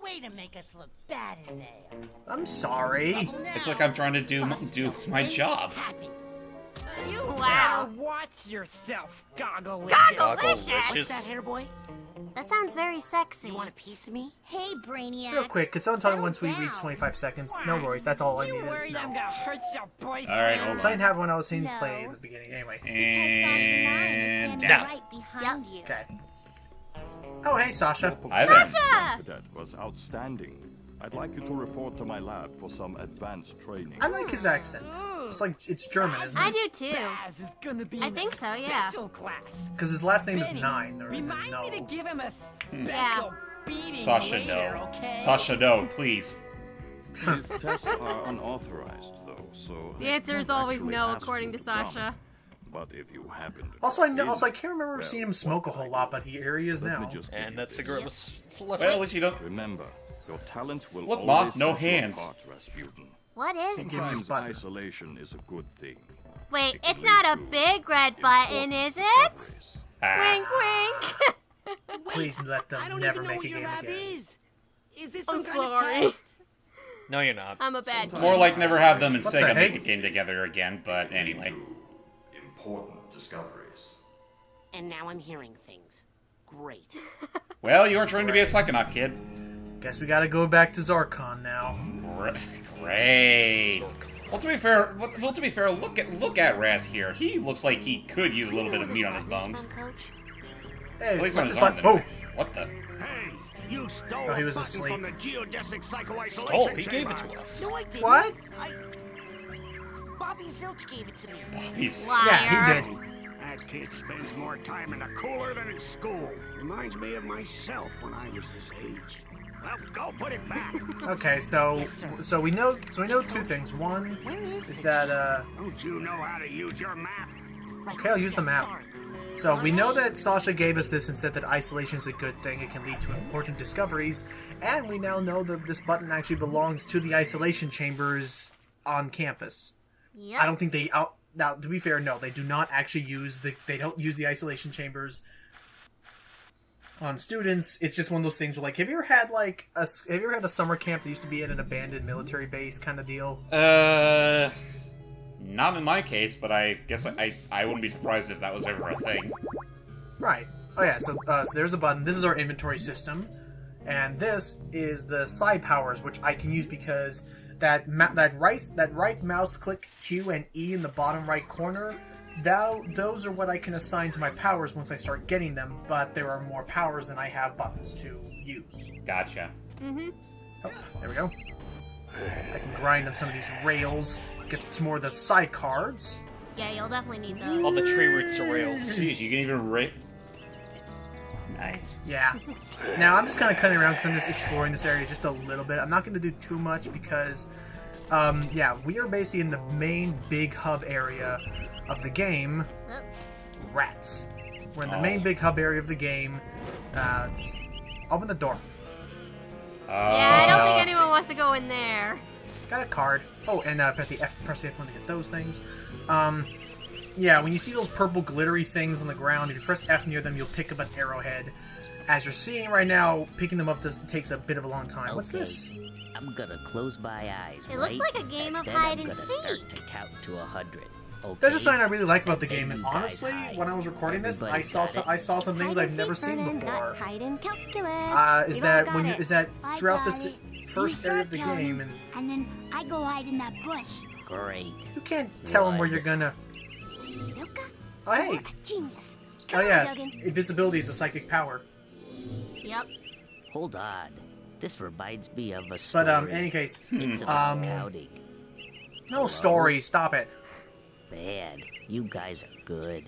way to make us look bad in there. I'm sorry. It's like I'm trying to do my job. Happy. Wow. Watch yourself, Goggle-licious. Goggle-licious. What's that, hair boy? That sounds very sexy. You want a piece of me? Hey, Brainiac. Real quick, could someone tell me once we reach 25 seconds? No worries, that's all I You needed. worried I'm gonna hurt your boyfriend? All right, hold on. So I didn't have when I was saying No. play at the beginning. Anyway. And Standing now. right behind you. Okay. Oh, hey, Sasha. Hi there. Sasha! That was outstanding. I'd like you to report to my lab for some advanced training. I like his accent. It's like, it's German, isn't it? I do too. Baz is gonna be I in think a so, yeah. special class. Because his last name is Benny, 9. Or is it Remind no? me to give him a special Yeah. beating Sasha, later, no. okay? Sasha, no, please. These tests are unauthorized, though, so... The answer is always no, according to Sasha. But if you happen to... Also, I can't remember seeing him smoke a whole lot, but here he is Let me now. just And that cigarette was left. Well, at least you don't. Remember, your talent will Look, Mom, always no set you hands. apart, Rasputin. What is that? Sometimes button. isolation is a good thing. Wait, It can it's lead not a to big red button, is it? discoveries. Wink, wink. Please let I them don't never even know make what a your game lab again. is this I'm some kind of sorry. test? No, you're not. I'm a bad kid. More like never have them and What the Sega make heck? a game together again, but anyway. Important discoveries. And now I'm hearing things. Great. Well, you were trying to be a Psychonaut, kid. Guess we gotta go back to Zarkon now. Great. Well, to be fair, look at Raz here. He looks like he could use a little bit of meat on his bones. Coach? Hey, At least what's on his this arms. button? Oh! anyway. What the? Hey, you stole Oh, he a was button asleep. from the geodesic psycho-isolation Stole. He gave chamber. it to us. No, I didn't. What? Bobby Zilch gave it to me. He's Liar. Yeah, he did. That kid spends more time in the cooler than in school. Reminds me of myself when I was his age. Well, go put it back. Okay, so Yes, sir. so we know two things. One Where is is the that Don't you know how to use your map? okay, I'll use the map. Sorry. So we know that Sasha gave us this and said that isolation is a good thing. It can lead to important discoveries, and we now know that this button actually belongs to the isolation chambers on campus. Yep. I don't think they out. Now, to be fair, no, they do not actually use they don't use the isolation chambers on students. It's just one of those things where, like, have you ever had a summer camp that used to be at an abandoned military base kind of deal? not in my case, but I guess I wouldn't be surprised if that was ever a thing. Right. Oh yeah. So there's a button. This is our inventory system, and this is the side powers, which I can use because that right mouse click Q and E in the bottom right corner. Those are what I can assign to my powers once I start getting them, but there are more powers than I have buttons to use. Gotcha. Oh, there we go. I can grind on some of these rails, get some more of the side cards. Yeah, you'll definitely need those. All the tree roots to rails. Jeez, you can even rate. Nice. Yeah. Now, I'm just kind of cutting around because I'm just exploring this area just a little bit. I'm not going to do too much because, yeah, we are basically in the main big hub area of the game, Oh. Rats. We're in the main big hub area of the game. Open the door. Yeah, I don't think anyone wants to go in there. Got a card. Oh, and press the F1 to get those things. Yeah, when you see those purple glittery things on the ground, if you press F near them, you'll pick up an arrowhead. As you're seeing right now, picking them up takes a bit of a long time. What's this? I'm gonna close my eyes. It looks right? like a game of Then hide I'm and gonna start seek. to count to 100. Okay? There's a sign I really like about the And game, then and you guys honestly, hide. when I was recording this, Everybody I saw some things I've never seen before. Hide and calculus. Is that when you I throughout got the it. first You area of the start game, counting, and then I go hide in that bush. Great. you can't tell them where One. you're gonna. Luca, Oh hey, you're a genius. oh Come on, yes, Logan. invisibility is a psychic power. Yep. Hold on. This reminds me of a story. But in any case, It's about counting. no story. Stop it. Man, you guys are good.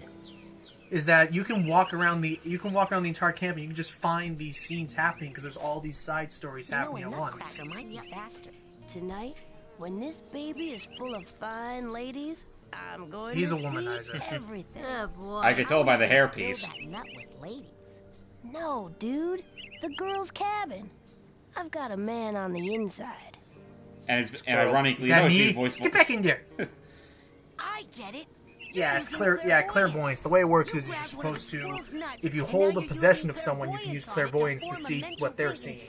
Is that you can walk around the entire camp and you can just find these scenes happening because there's all these side stories happening a at once. nutcracker might be faster. Tonight, when this baby is full of fine ladies, I'm going He's to a womanizer. see everything. Oh boy. I could tell by the Fill hairpiece. that nut with ladies. No, dude. The girl's cabin. I've got a man on the inside. And ironically, Is that no, me? she's voiced. Get back in there. I get it. Yeah, it's clairvoyance. The way it works is you're supposed to, if you hold a possession of someone, you can use clairvoyance to see what they're seeing.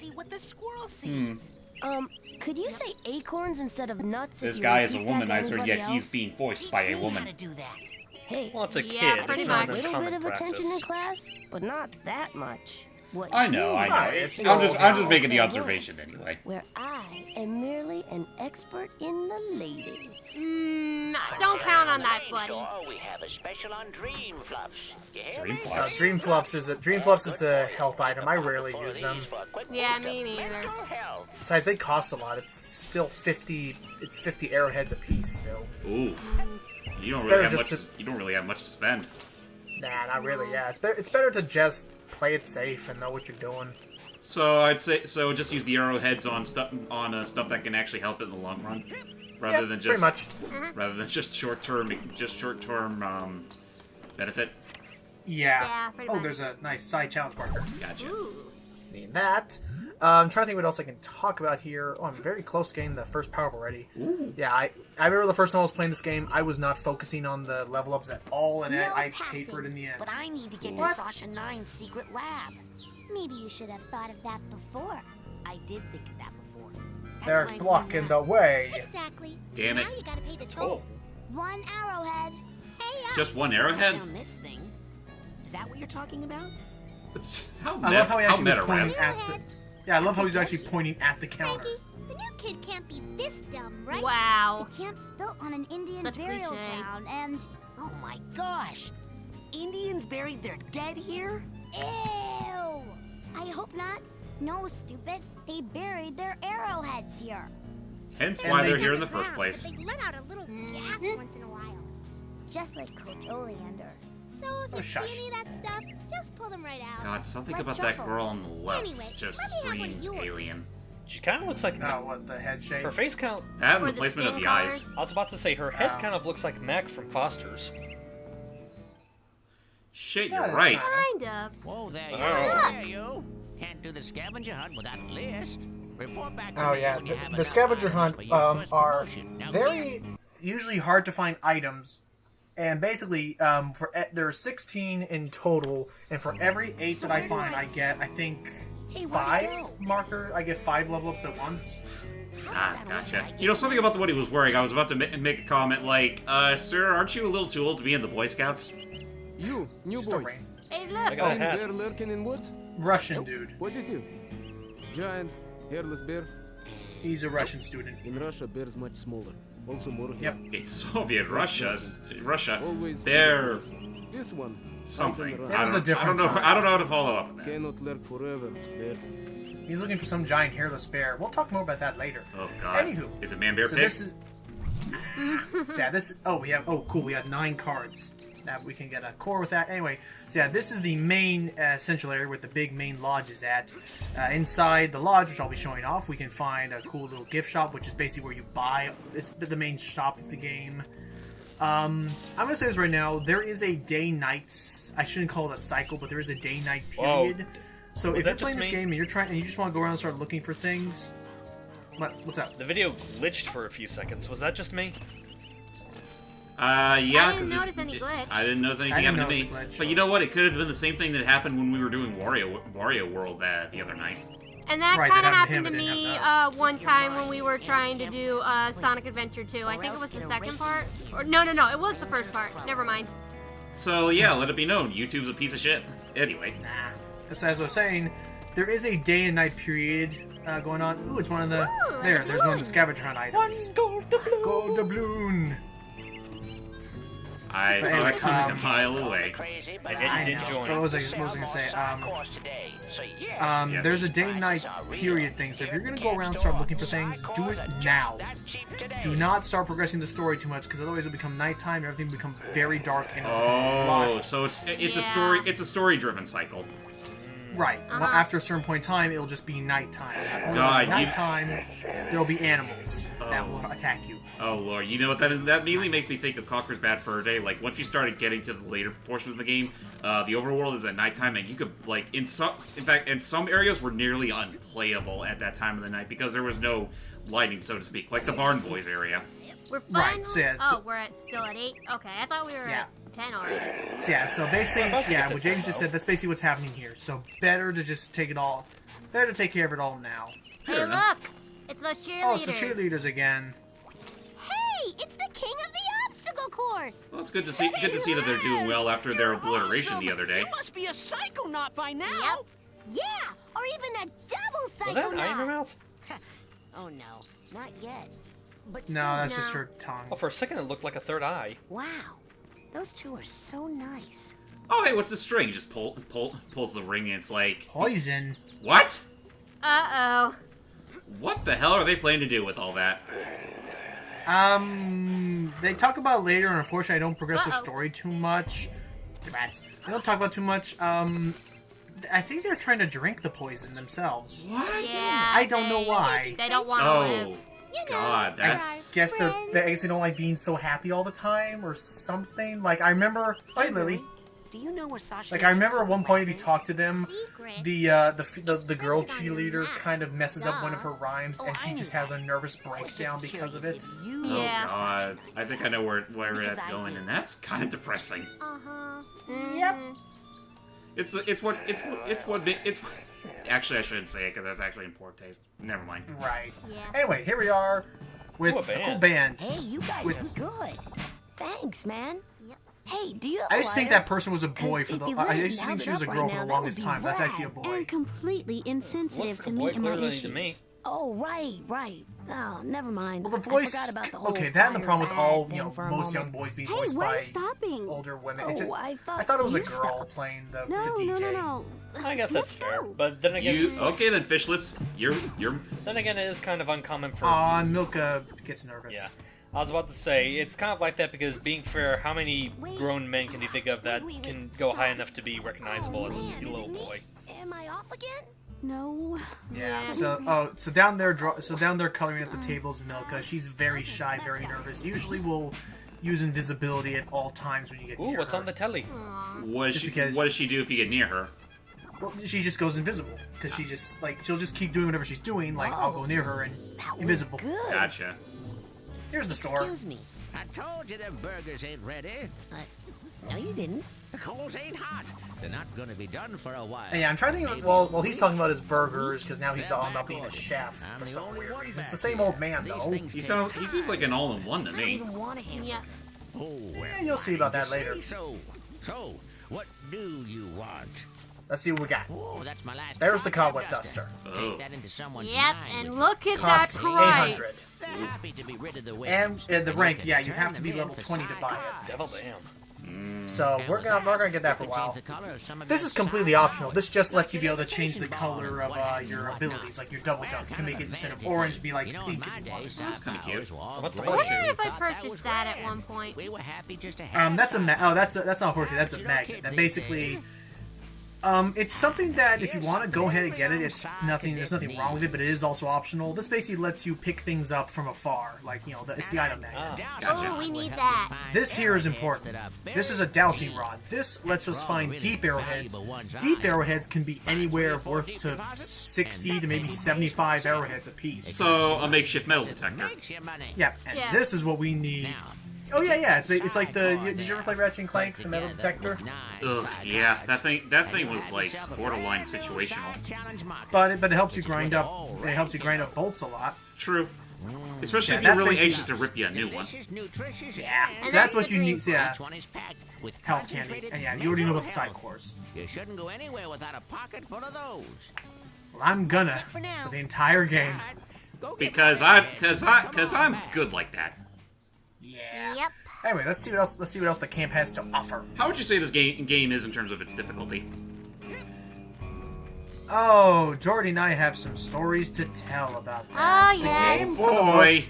Could you say acorns instead of nuts? This if you guy is a repeat that to womanizer, yet anybody he's else? being voiced by a woman. Hey, Well, it's a Yeah, kid. pretty It's not much. a a little bit common of attention in practice. class, but not that much. What I know. you I'm just making the observation anyway. Where I am merely an expert in the ladies. Don't count on that, buddy. We have a special on Dream Fluffs. Dream Fluffs. Dream Fluffs is a health item. I rarely use them. Yeah, me neither. Besides, they cost a lot. It's still 50. It's 50 arrowheads a piece still. Ooh. You don't better really have just much. You don't really have much to spend. Nah, not really. Yeah, it's better to just play it safe and know what you're doing. So I'd say just use the arrowheads on stuff that can actually help it in the long run, rather than just short term benefit. Yeah. pretty Oh, much. there's a nice side challenge marker. Gotcha. Need that. I'm trying to think what else I can talk about here. Oh, I'm very close to getting the first power up already. Ooh. Yeah, I remember the first time I was playing this game, I was not focusing on the level ups at all, and I paid for it in the end. But I need to get to Sasha 9's secret lab. Maybe you should have thought of that before. I did think of that before. That's They're why I'm blocking doing the way. Exactly. Damn it. Now you gotta pay the toll. One arrowhead. Hey, Just one arrowhead? Down this thing. Is that what you're talking about? How I love how he actually was meta, pointing Raz. at the. Yeah, I love how he's actually pointing at the counter. The new kid can't be this dumb, right? Wow. The camp's built on an Indian Such burial cliche. ground, and oh my gosh, Indians buried their dead here? Ew! I hope not. No, stupid. They buried their arrowheads here. Hence And why they they're did here in the first place. They let out a little gas once in a while, just like Coach Oleander. So if you shush. see any of that stuff, just pull them right out. God, something Like about that truffles. girl on the left Anyway, just let me have one of screams yours. alien. She kind of looks like Oh, what, the head shape? her face count. That and Or the the placement of skin the eyes. color. I was about to say her head kind of looks like Mac from Foster's. Shit, That you're is right. Kind of. Whoa there, Oh. there you. Can't do the scavenger hunt without a list. Report back to Oh me yeah, when you have the enough scavenger items hunt for your first are promotion. Now very usually hard to find items, and basically there are 16 in total, and for every 8 that I find, I get I think Hey, where'd 5 it go? marker. I get 5 level ups at once. Ah, gotcha. You know, something about what he was wearing, I was about to make a comment like, sir, aren't you a little too old to be in the Boy Scouts? You, new Just a boy. rain. Hey, I look. got a Seen hat. bear lurking in woods? Russian dude. Positive. Giant, hairless bear. He's a Russian student. In Russia, bears much smaller. Also more Yep. It's Soviet Russia. Always They're hairless. This one. something. Something It was a different I time. don't know how to follow up on that. Cannot lurk forever. Bear. He's looking for some giant hairless bear. We'll talk more about that later. Oh god. Anywho, Is it Man Bear so Pig? this is. So yeah, this. Oh, we have. Oh, cool. We have 9 cards. That we can get a core with that. Anyway, so yeah, this is the main central area where the big main lodge is at. Inside the lodge, which I'll be showing off, we can find a cool little gift shop, which is basically where you buy. It's the main shop of the game. I'm gonna say this right now. There is a day-night. I shouldn't call it a cycle, but there is a day-night period. So Was if that you're playing just this me? game and you just want to go around and start looking for things. What's up? The video glitched for a few seconds. Was that just me? Yeah. I didn't 'cause notice any glitch. I didn't notice anything I didn't happened to me. notice a glitch. But you know what? It could have been the same thing that happened when we were doing Wario World the other night. And that Right, kind that of happened happened to to him, it me didn't happen to one time when we were trying to do Sonic Adventure 2. I think it was the second part. Or no, it was the first part. Never mind. So yeah, let it be known, YouTube's a piece of shit. Anyway. So as I was saying, there is a day and night period going on. Ooh, it's one of the Ooh, there's one of the doubloon. scavenger hunt items. Gold doubloon. Gold doubloon. I But saw anyway, that coming a mile away. And yet you didn't join. What was I gonna say? Yes. There's a day and night period thing. So if you're gonna go around and start looking for things, do it now. Do not start progressing the story too much, because otherwise it'll become nighttime and everything will become very dark and it'll become a Oh, lot. so it's Yeah. a story driven cycle. Right. Well, after a certain point in time, it'll just be nighttime. When God, it's nighttime, there'll be animals that will attack you. Oh lord, you know what that immediately makes me think of Conker's Bad Fur Day. Like once you started getting to the later portion of the game, the overworld is at nighttime, and you could like in some areas were nearly unplayable at that time of the night because there was no lighting, so to speak, like the Barn Boys area. We're Right, finally. so yeah, oh, we're still at 8. Okay, I thought we were Yeah. at 10 already. So yeah, so basically, About to yeah, get to what James 10, just though. said, that's basically what's happening here. So better to just take it all. Better to take care of it all now. Hey, enough. look! It's those cheerleaders. Oh, it's the cheerleaders again. Hey, it's the king of the obstacle course. Well, it's good to see that they're doing well after their obliteration the other day. You must be a psychonaut by now. Yep. Yeah, or even a double Was that an eye in her psychonaut. mouth? Oh no, not yet. But No, soon. that's just No. her tongue. Well, for a second it looked like a third eye. Wow, those two are so nice. Oh, hey, what's the string? He just pulls the ring and it's like, Poison. what? Uh-oh. What the hell are they planning to do with all that? They talk about it later, and unfortunately, I don't progress the Uh-oh. story too much. Rats. They don't talk about it too much. I think they're trying to drink the poison themselves. What? Yeah. I don't know they- why. They don't want to Oh, live. God, I that's... guess they don't like being so happy all the time, or something. Like I remember. Oh, hey, Lily. Do you know where Sasha? Like I remember at one point, if you talk to them, Secret. the girl cheerleader kind of messes up one of her rhymes, and she I just knew has a nervous I was breakdown just because of curious it. if you Oh, Yeah. God. I think I know where that's I going, do. and that's kind of depressing. Uh-huh. Yep. It's what... Actually, I shouldn't say it, because that's actually in poor taste. Never mind. Right. Yeah. Anyway, here we are with Ooh, a a cool band. band. Hey, you guys With- are good. Thanks, man. Yep. Hey, do you have I a just think lighter? that person was a boy 'Cause for if the. you I lit used to it think and she was a held it girl up for right the now, longest that would time. be That's actually a rad boy. And completely insensitive Looks to a me boy and my clearly issues. to me. Oh, right. Oh, never mind. Well, the I voice. forgot about the Okay, whole that and the fire problem with bad all thing for a most moment. young boys being Hey, voiced where are by you stopping? older women. Oh, It just, I I thought it was a you girl stopped. playing the No, DJ. no. I guess Let's that's fair. go. But then again, Okay then, fish lips. You're... then again, it is kind of uncommon for. Aw, Milka gets nervous. Yeah. I was about to say, it's kind of like that because, being fair, how many grown men can you think of that can go high enough to be recognizable as a little boy? Am I off again? No. Yeah. So down there, coloring at the table's Milka. She's very shy, very nervous. Usually, will use invisibility at all times when you get Ooh, near what's her. on the telly? What Just because- does she do if you get near her? Well, she just goes invisible because she just she'll just keep doing whatever she's doing. Like I'll go near her and That was invisible. good. Gotcha. Here's the store. Excuse me. I told you them burgers ain't ready. No, you didn't. The coals ain't hot. They're not gonna be done for a while. And yeah, I'm trying to think. Well, he's talking about his burgers because now he's all about being a chef I'm for the some only weird one reason. It's back the same here. old man These though. things He take seems like an all-in-one to I don't me. even want to handle Yeah. Oh, well, Yeah, you'll see about that why do you later. say So, what do you want? Let's see what we got. Oh, that's my last. There's the cobweb duster. Oh. Take that into someone's Yep, mind and with look at that Costs 800. price. They're happy to be rid of the And waves. the you rank, can yeah, you turn have to them be in level for 20 to buy it. Devil damn. So we're gonna get that for a while. This is completely optional. This just lets you be able to change the color of your abilities, like your double jump. You can make it instead of orange, be like pink if you want. That's kinda cute. What's the I horse wonder shoe? if I purchased that at one point. We were happy just to have That's that's not unfortunate. That's a magnet. That basically, it's something that if you want to go ahead and get it, it's nothing. There's nothing wrong with it, but it is also optional. This basically lets you pick things up from afar, like it's the item magnet. Oh, we need that. This here is important. This is a dowsing rod. This lets us find deep arrowheads. Deep arrowheads can be anywhere worth to 60 to maybe 75 arrowheads apiece. So, a makeshift metal detector. Yeah, and Yeah. this is what we need. Oh yeah. It's like the. Did you ever play Ratchet and Clank, the metal detector? Ugh, yeah, that thing was like borderline situational. But it helps you grind up. It helps you grind up bolts a lot. True. Especially Yeah, if you're that's really basically- anxious to rip you a new one. Yeah. And So that's that's what the you dream need. Yeah. Each one is packed with Health candy. concentrated And yeah, you already know about the natural side cores. You shouldn't go anywhere without a pocket full of those. Well, I'm gonna for the entire game. Go get Because my I'm good like that. Yeah. Yep. Anyway, let's see what else the camp has to offer. How would you say this game is in terms of its difficulty? Oh, Jordy and I have some stories to tell about that. Oh, The yes. game for the Boy.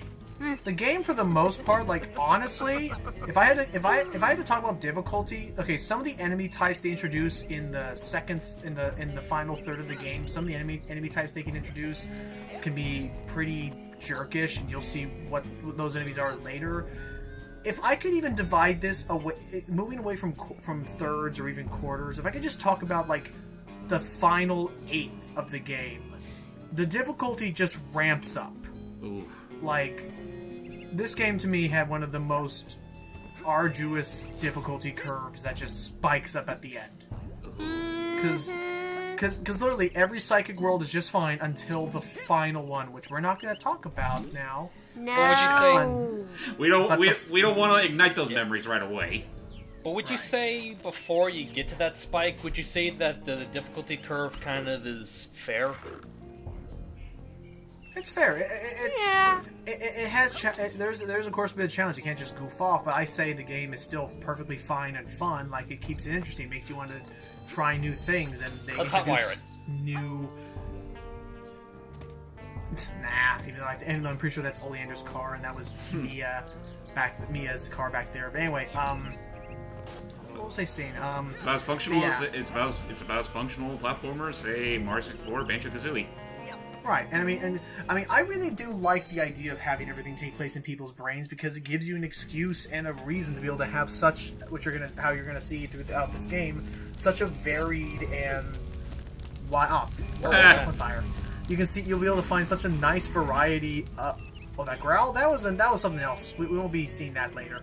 The game, for the most part, like honestly, if I had to talk about difficulty, okay, some of the enemy types they introduce in the final third of the game, some of the enemy types they can introduce can be pretty jerkish, and you'll see what those enemies are later. If I could even divide this away, moving away from thirds or even quarters, if I could just talk about like the final eighth of the game, the difficulty just ramps up. Ooh. Like, this game to me had one of the most arduous difficulty curves that just spikes up at the end. Because literally every psychic world is just fine until the final one, which we're not going to talk about now. No. What would you say? We don't want to ignite those memories right away. But would you say before you get to that spike, would you say that the difficulty curve kind of is fair? It's fair. It has. There's of course a bit of challenge. You can't just goof off. But I say the game is still perfectly fine and fun. Like it keeps it interesting, makes you want to try new things, and they Let's hotwire it. New. Nah, even though I'm pretty sure that's Oleander's car, and that was Mia's car back there. But anyway, what was I saying? It's about as functional as it's about as functional a platformer as say Mario 64, Banjo-Kazooie. Right, and I mean, I really do like the idea of having everything take place in people's brains because it gives you an excuse and a reason to be able to have such, how you're gonna see throughout this game, such a varied and on fire. You'll be able to find such a nice variety. That growl, that was something else. We won't be seeing that later.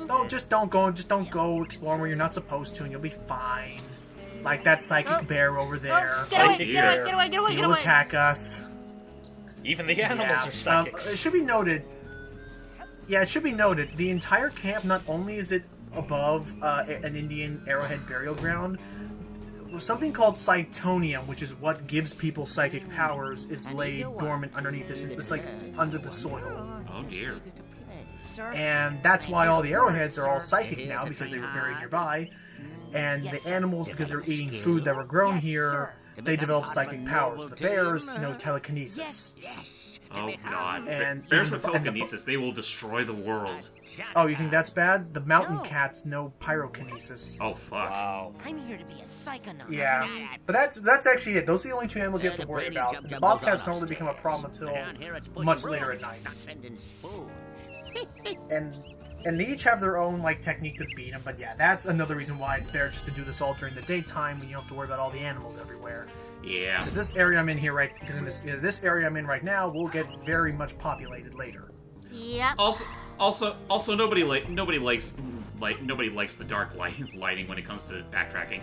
Don't go exploring where you're not supposed to, and you'll be fine. Like that psychic bear over there. Get away. He'll attack us. Even the animals are psychics. It should be noted. Yeah, it should be noted. The entire camp, not only is it above an Indian arrowhead burial ground, something called Psychonium, which is what gives people psychic powers, is laid dormant underneath this. It's like under the soil. Oh dear. And that's why all the arrowheads are all psychic now, because they were buried nearby. And the animals, because they're eating food that were grown here, they develop psychic powers. The bears know telekinesis. Oh god. And bears with telekinesis, they will destroy the world. Oh, you think that's bad? The mountain cats know pyrokinesis. Oh fuck. Wow. I'm here to be a psychonaut. Yeah, but that's actually it. Those are the only two animals you have to worry about. The bobcats don't really become a problem until much later at night. And they each have their own technique to beat them. But yeah, that's another reason why it's better just to do this all during the daytime when you don't have to worry about all the animals everywhere. Yeah. Because this area I'm in here this area I'm in right now will get very much populated later. Yep. Also, nobody likes the dark lighting when it comes to backtracking.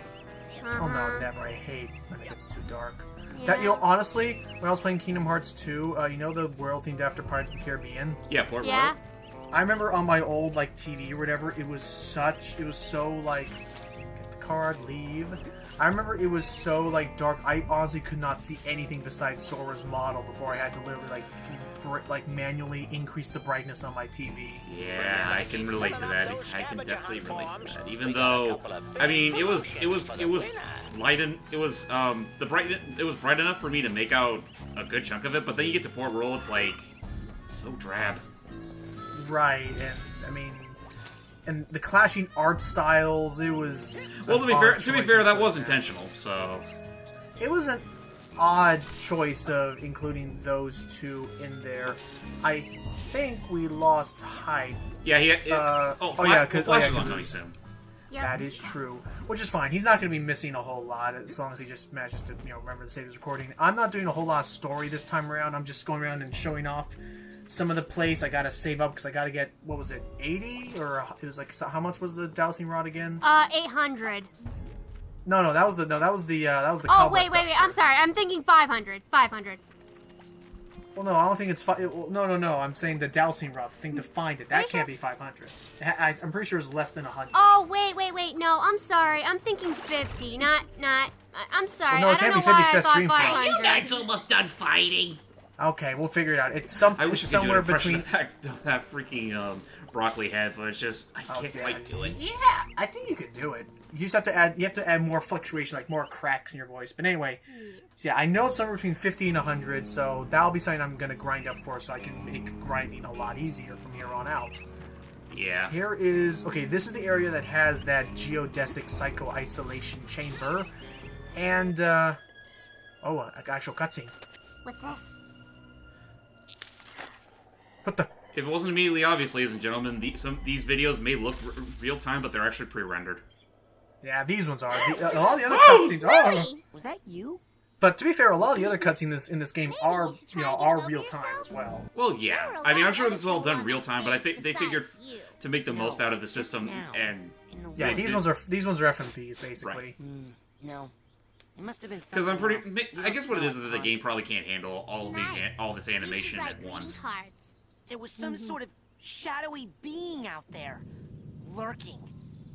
Oh no, never. I hate when it gets too dark. Yeah. Honestly, when I was playing Kingdom Hearts 2, the world themed after Pirates of the Caribbean. Yeah, Port Yeah. Royal. I remember on my old TV or whatever, it was so get the card, leave. I remember it was so dark. I honestly could not see anything besides Sora's model before I had to literally manually increase the brightness on my TV. Yeah, I can relate to that. I can definitely relate to that. Even though, I mean, it was light and it was bright enough for me to make out a good chunk of it. But then you get to Port Royal, it's so drab. Right, and the clashing art styles, it was... Well, to be fair, that was intentional, so... It was an odd choice of including those two in there. I think we lost Hyde. Yeah, Flash is on coming soon. Yep. That is true, which is fine. He's not going to be missing a whole lot as long as he just manages to, remember to save his recording. I'm not doing a whole lot of story this time around. I'm just going around and showing off some of the place. I gotta save up because I gotta get, what was it, 80? Or it was how much was the dowsing rod again? 800. No, that was the Oh, cobweb wait. duster. I'm sorry. I'm thinking 500. 500. Well, no, I don't think it's no. I'm saying the dowsing rod thing to find it. That can't be 500. I'm pretty sure it's less than 100. Oh, wait. No, I'm sorry. I'm thinking 50. Not. I'm sorry. Well, no, I it can't don't be know 50 why I because that's thought Dream Flash. 500. You guys almost done fighting. Okay, we'll figure it out. It's something. I wish It's you could do an somewhere impression between. of that freaking broccoli head, but it's just I can't quite do it. Yeah, I think you could do it. You just have to add. You have to add more fluctuation, more cracks in your voice. But anyway, so yeah, I know it's somewhere between 50 and 100. So that'll be something I'm gonna grind up for, so I can make grinding a lot easier from here on out. Yeah. Here is this is the area that has that geodesic psycho isolation chamber, and an actual cutscene. What's this? What the? If it wasn't immediately obvious, ladies and gentlemen, these videos may look real time, but they're actually pre-rendered. Yeah, these ones are. A lot of the other cutscenes. Really? Was that you? But to be fair, a lot of the other cutscenes in this game are real time as well. Well, yeah. I mean, I'm sure this is all done real time, but I think they figured to make the most out of the system and yeah, these ones are FMVs basically. Right. No. It must have been because I'm pretty. I guess what it is that the game probably can't handle all this animation at once. There was some sort of shadowy being out there, lurking.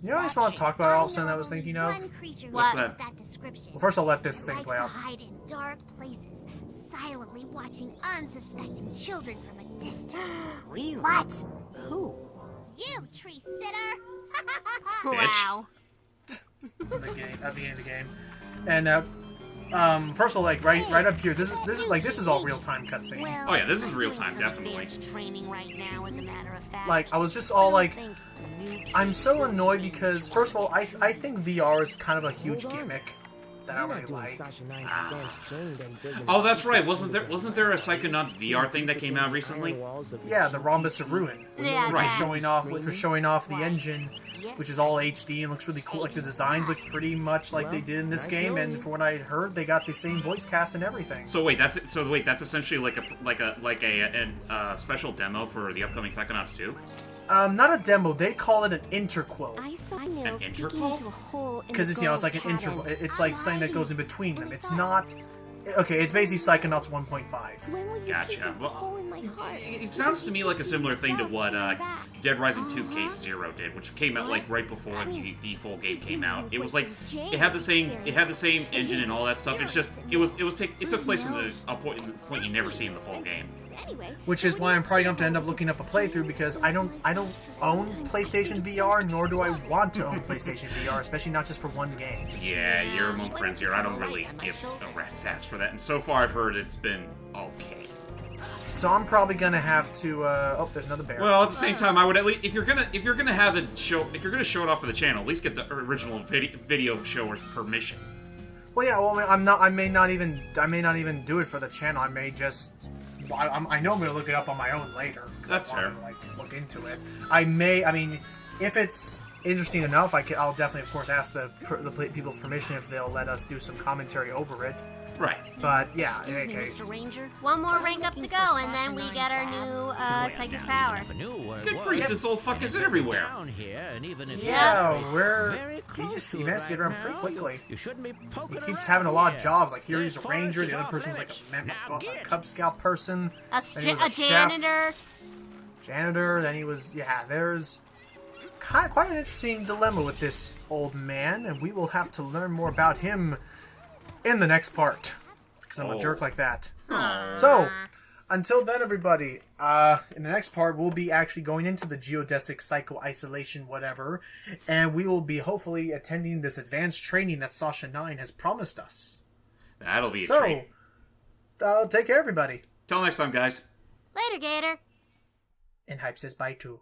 You know what I just want to talk about all of a sudden I was thinking of? What's that? Well, first I'll let this thing play out. Hide in dark places, silently watching unsuspecting children from a distance. Really? What? Who? You, tree sitter! Wow. At the beginning of the game. And first of all, like right up here, this is all real time cutscene. Well, Oh yeah, this is real time, definitely. advanced training right now, as a matter of fact. Like I was just all like, I'm so annoyed because first of all, I think VR is kind of a huge gimmick that I don't really like. Oh, that's right. Wasn't there a Psychonauts VR thing that came out recently? Yeah, the Rhombus of Ruin, Yeah, which was showing off the engine, which is all HD and looks really cool. Like the designs look pretty much like they did in this game, and from what I heard, they got the same voice cast and everything. So wait, that's essentially like a special demo for the upcoming Psychonauts 2? Not a demo. They call it an interquel. An interquel? Because it's it's like an interval. It's like something that goes in between them. It's not. Okay, it's basically Psychonauts 1.5. Gotcha. Well, it sounds to me like a similar thing to what Dead Rising 2 Case Zero did, which came out like right before the full game came out. It was like it had the same engine and all that stuff. It's just it took place in a point you never see in the full game. Which is why I'm probably going to end up looking up a playthrough because I don't own PlayStation VR, nor do I want to own PlayStation VR, especially not just for one game. Yeah, you're among friends here. I don't really give a rat's ass for that, and so far I've heard it's been okay. So I'm probably gonna have to. Oh, there's another bear. Well, at the same time, I would at least if you're gonna have it show it off for the channel, at least get the original video shower's permission. Well, yeah. Well, I may not even do it for the channel. I may just. I know I'm going to look it up on my own later. That's fair. To, like, look into it. I mean, if it's interesting enough, I'll definitely, of course, ask the people's permission if they'll let us do some commentary over it. Right. But, yeah, in any case. One more rank up to go, and then we get our new psychic power. Good grief, this old fuck is everywhere. Yeah, he managed to get around pretty quickly. He keeps having a lot of jobs. Like, here he's a ranger, the other person's like a Cub Scout person. A janitor. Janitor, then he was, there's quite an interesting dilemma with this old man, and we will have to learn more about him in the next part, because I'm a jerk like that. So, until then, everybody, in the next part, we'll be actually going into the geodesic psycho-isolation whatever, and we will be hopefully attending this advanced training that Sasha 9 has promised us. That'll be a treat. So, take care, everybody. Till next time, guys. Later, Gator. And Hype says bye, too.